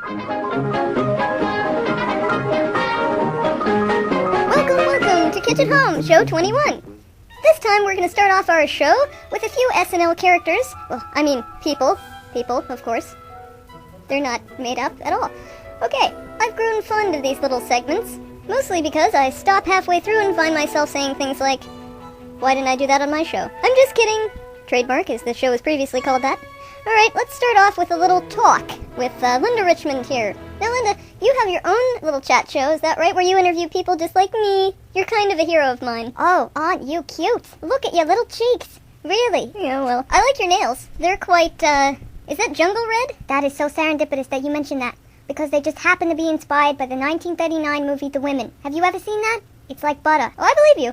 Welcome to Kitch at Home, show 21. This time we're going to start off our show with a few SNL characters. Well, I mean, people. People, of course. They're not made up at all. Okay, I've grown fond of these little segments, mostly because I stop halfway through and find myself saying things like, why didn't I do that on my show? I'm just kidding. Trademark, as the show was previously called that. Alright, let's start off with a little talk with Linda Richmond here. Now, Linda, you have your own little chat show, is that right? Where you interview people just like me. You're kind of a hero of mine. Oh, aren't you cute? Look at your little cheeks. Really? Yeah, well, I like your nails. They're quite, is that jungle red? That is so serendipitous that you mentioned that, because they just happen to be inspired by the 1939 movie The Women. Have you ever seen that? It's like butter. Oh, I believe you.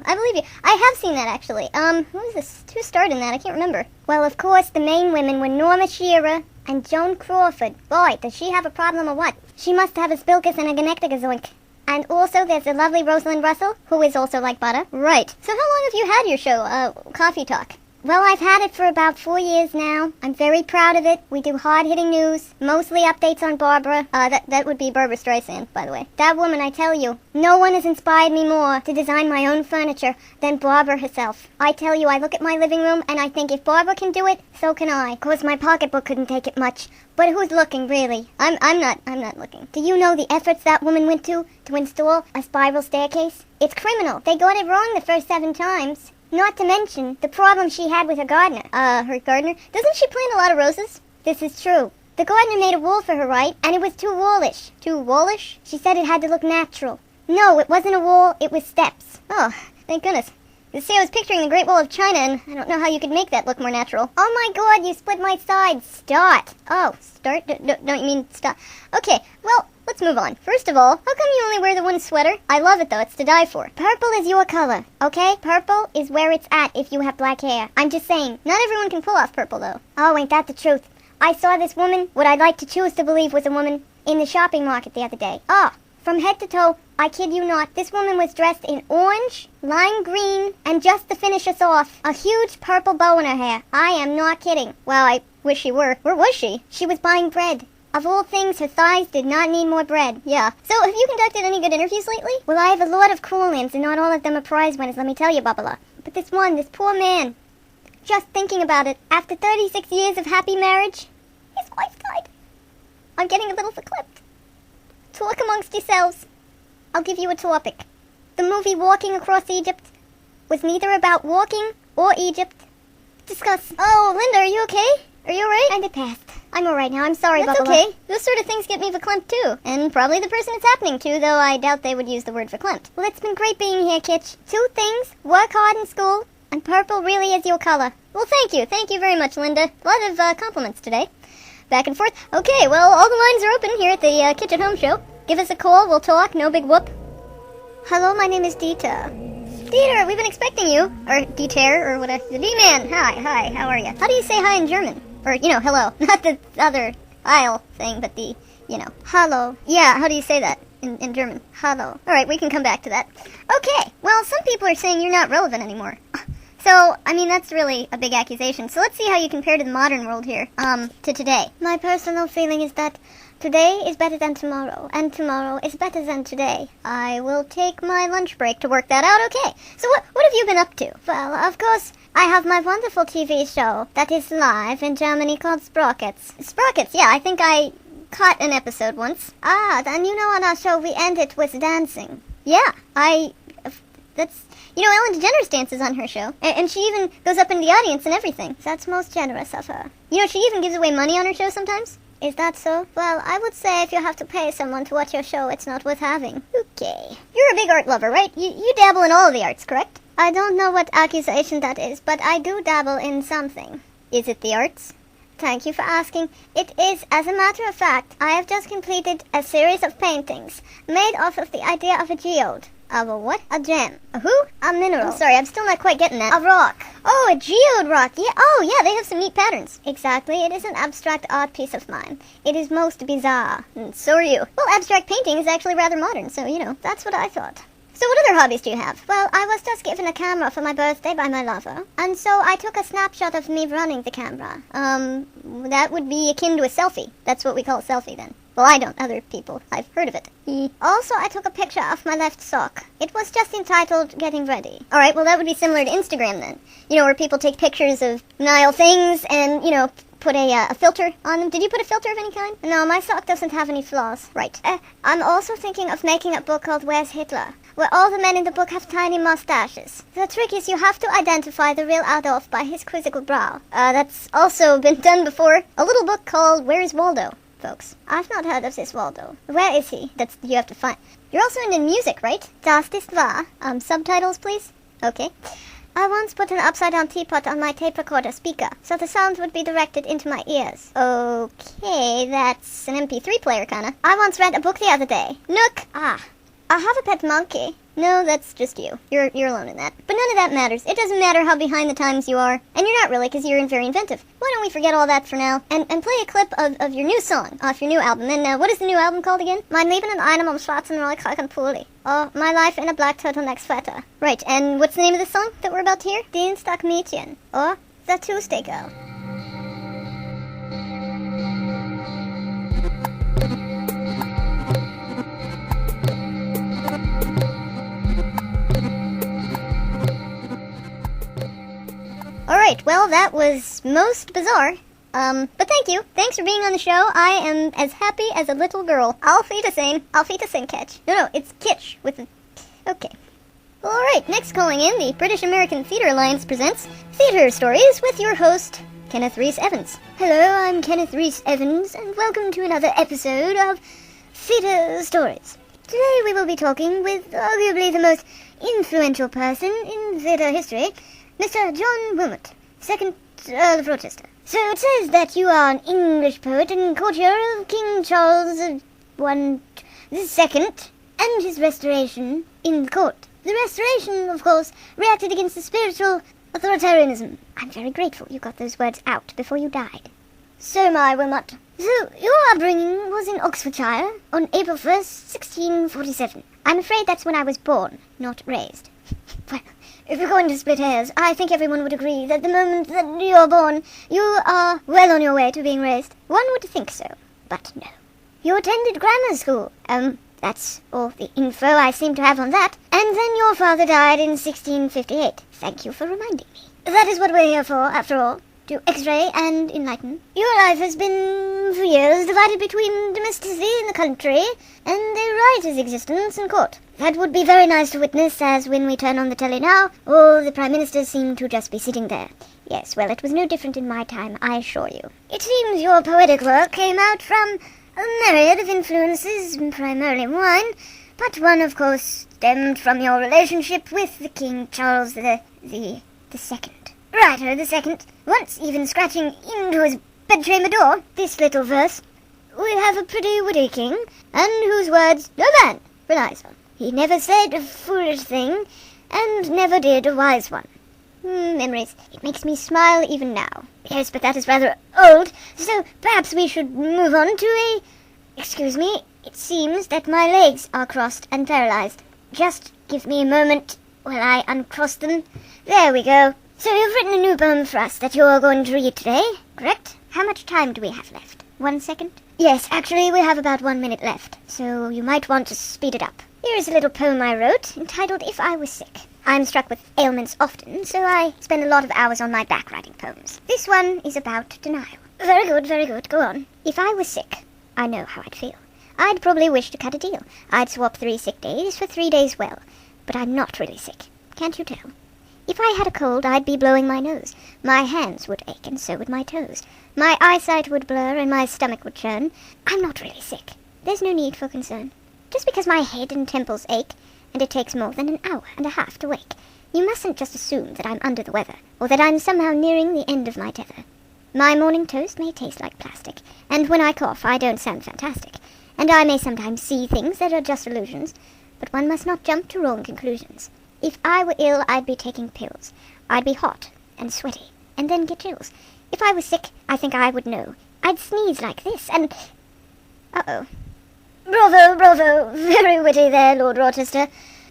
I have seen that, actually. Who was this? Who starred in that? I can't remember. Well, of course, the main women were Norma Shearer and Joan Crawford. Boy, does she have a problem or what? She must have a spilkus and a gonectigazoink. And also, there's the lovely Rosalind Russell, who is also like butter. Right. So how long have you had your show, Coffee Talk? Well, I've had it for about 4 years now. I'm very proud of it. We do hard-hitting news, mostly updates on Barbara. That would be Barbara Streisand, by the way. That woman, I tell you, no one has inspired me more to design my own furniture than Barbara herself. I tell you, I look at my living room and I think if Barbara can do it, so can I. Of course, my pocketbook couldn't take it much. But who's looking, really? I'm not looking. Do you know the efforts that woman went to install a spiral staircase? It's criminal. They got it wrong the first 7 times. Not to mention the problem she had with her gardener. Her gardener? Doesn't she plant a lot of roses? This is true. The gardener made a wall for her, right? And it was too wallish. Too wallish? She said it had to look natural. No, it wasn't a wall, it was steps. Oh, thank goodness. You see, I was picturing the Great Wall of China, and I don't know how you could make that look more natural. Oh my god, you split my side. Start. Oh, start? Don't you mean stop? Okay, well, let's move on. First of all, how come you only wear the one sweater? I love it, though. It's to die for. Purple is your color, okay? Purple is where it's at if you have black hair. I'm just saying. Not everyone can pull off purple, though. Oh, ain't that the truth? I saw this woman, what I'd like to choose to believe was a woman, in the shopping market the other day. Oh, from head to toe, I kid you not, this woman was dressed in orange, lime green, and just to finish us off, a huge purple bow in her hair. I am not kidding. Well, I wish she were. Where was she? She was buying bread. Of all things, her thighs did not need more bread. Yeah. So, have you conducted any good interviews lately? Well, I have a lot of call-ins, and not all of them are prize winners, let me tell you, Bubba. But this poor man, just thinking about it, after 36 years of happy marriage, his wife died. I'm getting a little verklempt. Talk amongst yourselves. I'll give you a topic. The movie Walking Across Egypt was neither about walking or Egypt. Discuss. Oh, Linda, are you okay? Are you alright? Kinda passed. I'm alright now, I'm sorry, Bubba. That's okay. Those sort of things get me verklempt too. And probably the person it's happening to, though I doubt they would use the word verklempt. Well, it's been great being here, Kitch. 2 things. Work hard in school, and purple really is your color. Well, thank you. Thank you very much, Linda. A lot of compliments today. Back and forth. Okay, well, all the lines are open here at the Kitch at Home show. Give us a call, we'll talk, no big whoop. Hello, my name is Dieter. Dieter, we've been expecting you. Or Dieter, or whatever. The D-Man. Hi, how are you? How do you say hi in German? Or, hello. Not the other aisle thing, but the, hello. Yeah, how do you say that in German? Hello. Alright, we can come back to that. Okay, well, some people are saying you're not relevant anymore. So, I mean, that's really a big accusation. So let's see how you compare to the modern world here, to today. My personal feeling is that today is better than tomorrow, and tomorrow is better than today. I will take my lunch break to work that out, okay. So what have you been up to? Well, of course, I have my wonderful TV show that is live in Germany called Sprockets. Sprockets, yeah, I think I caught an episode once. Ah, and on our show we end it with dancing. Yeah, that's... Ellen DeGeneres dances on her show, and she even goes up in the audience and everything. That's most generous of her. She even gives away money on her show sometimes. Is that so? Well, I would say if you have to pay someone to watch your show, it's not worth having. Okay. You're a big art lover, right? You dabble in all of the arts, correct? I don't know what accusation that is, but I do dabble in something. Is it the arts? Thank you for asking. It is, as a matter of fact, I have just completed a series of paintings made off of the idea of a geode. Of a what? A gem. A who? A mineral. I'm sorry, I'm still not quite getting that. A rock. Oh, a geode rock. Yeah. Oh, yeah, they have some neat patterns. Exactly. It is an abstract art piece of mine. It is most bizarre. And so are you. Well, abstract painting is actually rather modern, so, that's what I thought. So what other hobbies do you have? Well, I was just given a camera for my birthday by my lover, and so I took a snapshot of me running the camera. That would be akin to a selfie. That's what we call a selfie, then. Well, I don't. Other people. I've heard of it. Also, I took a picture of my left sock. It was just entitled Getting Ready. Alright, well that would be similar to Instagram then. You know, where people take pictures of Nile things and, you know, put a filter on them. Did you put a filter of any kind? No, my sock doesn't have any flaws. Right. I'm also thinking of making a book called Where's Hitler? Where all the men in the book have tiny mustaches. The trick is you have to identify the real Adolf by his quizzical brow. That's also been done before. A little book called Where's Waldo, folks. I've not heard of this Waldo. Where is he? That's you have to find. You're also into music, right? Das ist wahr. Subtitles, please? Okay. I once put an upside-down teapot on my tape recorder speaker, so the sound would be directed into my ears. Okay, that's an MP3 player, kinda. I once read a book the other day. Nook! I have a pet monkey. No, that's just you. You're alone in that. But none of that matters. It doesn't matter how behind the times you are. And you're not really, because you're very inventive. Why don't we forget all that for now, and play a clip of your new song off your new album. And what is the new album called again? Mein Leben in einem schwarzen Rollkragenpulli. Oh, My Life in a Black Turtleneck Sweater. Right, and what's the name of the song that we're about to hear? Dienstagmädchen. Or The Tuesday Girl. Alright, well, that was most bizarre. But thank you. Thanks for being on the show. I am as happy as a little girl. Auf Wiedersehen. Auf Wiedersehen, Kitch. No, it's Kitch with a... Okay. Alright, next calling in, the British American Theatre Alliance presents Theatre Stories with your host, Kenneth Rhys Evans. Hello, I'm Kenneth Rhys Evans, and welcome to another episode of Theatre Stories. Today we will be talking with arguably the most influential person in theatre history, Mr. John Wilmot, 2nd Earl of Rochester. So it says that you are an English poet and courtier of King Charles II and his restoration in the court. The restoration, of course, reacted against the spiritual authoritarianism. I'm very grateful you got those words out before you died. So am I, Wilmot. So, your upbringing was in Oxfordshire on April 1st, 1647. I'm afraid that's when I was born, not raised. Well, if you're going to split hairs, I think everyone would agree that the moment that you're born, you are well on your way to being raised. One would think so, but no. You attended grammar school. That's all the info I seem to have on that. And then your father died in 1658. Thank you for reminding me. That is what we're here for, after all. To x-ray and enlighten. Your life has been, for years, divided between domesticity in the country and a writer's existence in court. That would be very nice to witness, as when we turn on the telly now, all the prime ministers seem to just be sitting there. Yes, well, it was no different in my time, I assure you. It seems your poetic work came out from a myriad of influences, primarily wine, but one, of course, stemmed from your relationship with the King Charles the Second. Righto, the second, once even scratching into his bedchamber door, this little verse. We have a pretty witty king, and whose words no man relies on. He never said a foolish thing, and never did a wise one. Memories. It makes me smile even now. Yes, but that is rather old, so perhaps we should move on to a... Excuse me, it seems that my legs are crossed and paralyzed. Just give me a moment while I uncross them. There we go. So you've written a new poem for us that you're going to read today, correct? How much time do we have left? 1 second? Yes, actually we have about 1 minute left, so you might want to speed it up. Here is a little poem I wrote, entitled If I Was Sick. I'm struck with ailments often, so I spend a lot of hours on my back writing poems. This one is about denial. Very good, go on. If I was sick, I know how I'd feel. I'd probably wish to cut a deal. I'd swap 3 sick days for 3 days well. But I'm not really sick. Can't you tell? If I had a cold, I'd be blowing my nose. My hands would ache, and so would my toes. My eyesight would blur, and my stomach would churn. I'm not really sick. There's no need for concern. Just because my head and temples ache, and it takes more than an hour and a half to wake, you mustn't just assume that I'm under the weather, or that I'm somehow nearing the end of my tether. My morning toast may taste like plastic, and when I cough I don't sound fantastic, and I may sometimes see things that are just illusions, but one must not jump to wrong conclusions. If I were ill, I'd be taking pills. I'd be hot and sweaty, and then get chills. If I was sick, I think I would know. I'd sneeze like this, and... Uh-oh. Bravo, very witty there, Lord Rochester.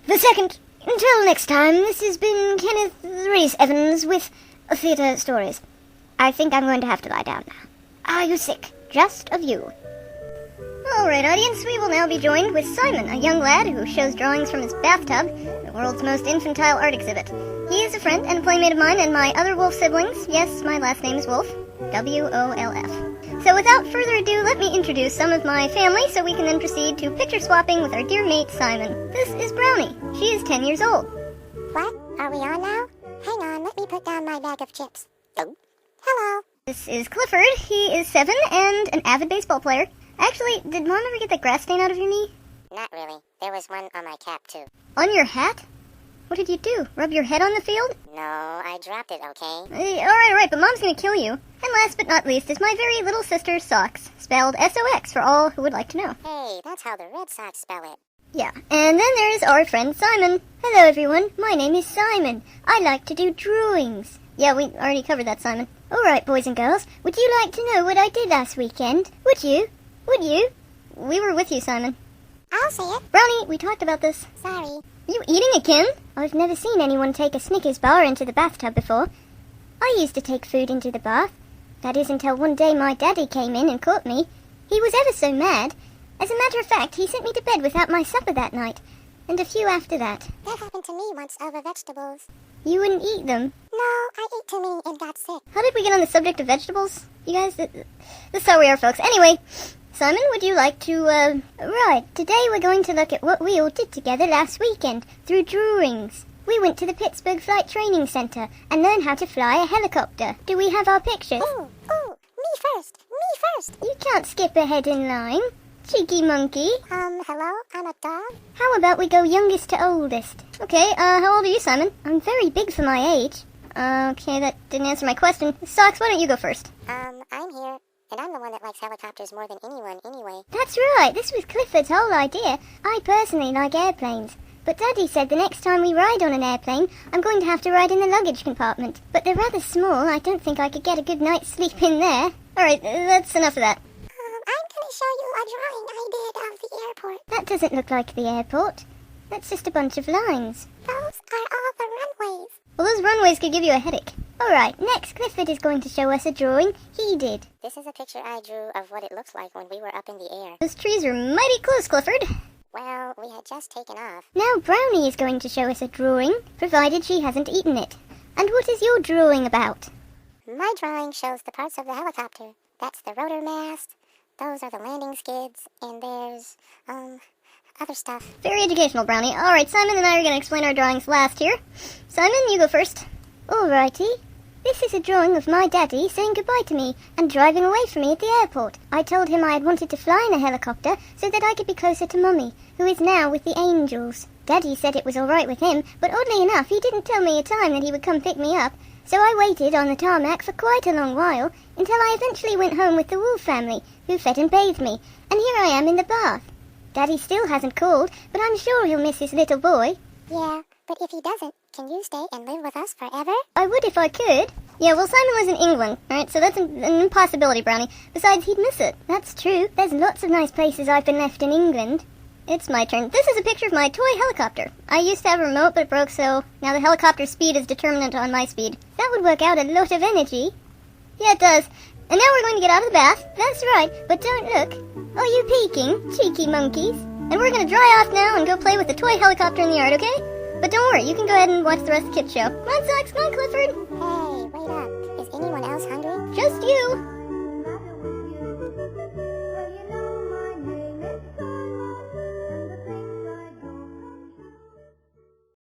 The second. Until next time, this has been Kenneth Rhys Evans with Theatre Stories. I think I'm going to have to lie down now. Are you sick? Just of you. Alright, audience, we will now be joined with Simon, a young lad who shows drawings from his bathtub, the world's most infantile art exhibit. He is a friend and a playmate of mine and my other wolf siblings. Yes, my last name is Wolf. W-O-L-F. So without further ado, let me introduce some of my family so we can then proceed to picture swapping with our dear mate, Simon. This is Brownie. She is 10 years old. What? Are we on now? Hang on, let me put down my bag of chips. Oh. Hello. This is Clifford. He is 7 and an avid baseball player. Actually, did Mom ever get that grass stain out of your knee? Not really. There was one on my cap, too. On your hat? What did you do? Rub your head on the field? No, I dropped it, okay? Alright, but Mom's gonna kill you. And last but not least is my very little sister's socks, spelled S-O-X for all who would like to know. Hey, that's how the Red Sox spell it. Yeah, and then there's our friend Simon. Hello everyone, my name is Simon. I like to do drawings. Yeah, we already covered that, Simon. Alright, boys and girls, would you like to know what I did last weekend? Would you? Would you? We were with you, Simon. I'll say it. Brownie, we talked about this. Sorry. You eating again? I've never seen anyone take a Snickers bar into the bathtub before. I used to take food into the bath. That is until one day my daddy came in and caught me. He was ever so mad. As a matter of fact, he sent me to bed without my supper that night. And a few after that. That happened to me once over vegetables. You wouldn't eat them? No, I ate too many and got sick. How did we get on the subject of vegetables? You guys, this is how we are, folks. Anyway, Simon, would you like to, right, today we're going to look at what we all did together last weekend through drawings. We went to the Pittsburgh Flight Training Center and learned how to fly a helicopter. Do we have our pictures? Ooh, me first. You can't skip ahead in line. Cheeky monkey. Hello? I'm a dog? How about we go youngest to oldest? Okay, how old are you, Simon? I'm very big for my age. Okay, that didn't answer my question. Socks, why don't you go first? I'm here. And I'm the one that likes helicopters more than anyone anyway. That's right, this was Clifford's whole idea. I personally like airplanes. But Daddy said the next time we ride on an airplane, I'm going to have to ride in the luggage compartment. But they're rather small, I don't think I could get a good night's sleep in there. Alright, that's enough of that. I'm gonna show you a drawing I did of the airport. That doesn't look like the airport. That's just a bunch of lines. Those are all the runways. Well, those runways could give you a headache. Alright, next Clifford is going to show us a drawing he did. This is a picture I drew of what it looks like when we were up in the air. Those trees are mighty close, Clifford. Well, we had just taken off. Now Brownie is going to show us a drawing, provided she hasn't eaten it. And what is your drawing about? My drawing shows the parts of the helicopter. That's the rotor mast, those are the landing skids, and there's, other stuff. Very educational, Brownie. Alright, Simon and I are going to explain our drawings last here. Simon, you go first. Alrighty. This is a drawing of my daddy saying goodbye to me and driving away from me at the airport. I told him I had wanted to fly in a helicopter so that I could be closer to Mummy, who is now with the angels. Daddy said it was alright with him, but oddly enough, he didn't tell me a time that he would come pick me up. So I waited on the tarmac for quite a long while until I eventually went home with the Wolf family, who fed and bathed me, and here I am in the bath. Daddy still hasn't called, but I'm sure he'll miss his little boy. Yeah, but if he doesn't, can you stay and live with us forever? I would if I could. Yeah, well, Simon lives in England, alright, so that's an impossibility, Brownie. Besides, he'd miss it. That's true. There's lots of nice places I've been left in England. It's my turn. This is a picture of my toy helicopter. I used to have a remote, but it broke, so now the helicopter's speed is determinant on my speed. That would work out a lot of energy. Yeah, it does. And now we're going to get out of the bath. That's right, but don't look. Are you peeking, cheeky monkeys? And we're going to dry off now and go play with the toy helicopter in the yard, okay? But don't worry, you can go ahead and watch the rest of Kitch show. Come on, Socks, come on, Clifford.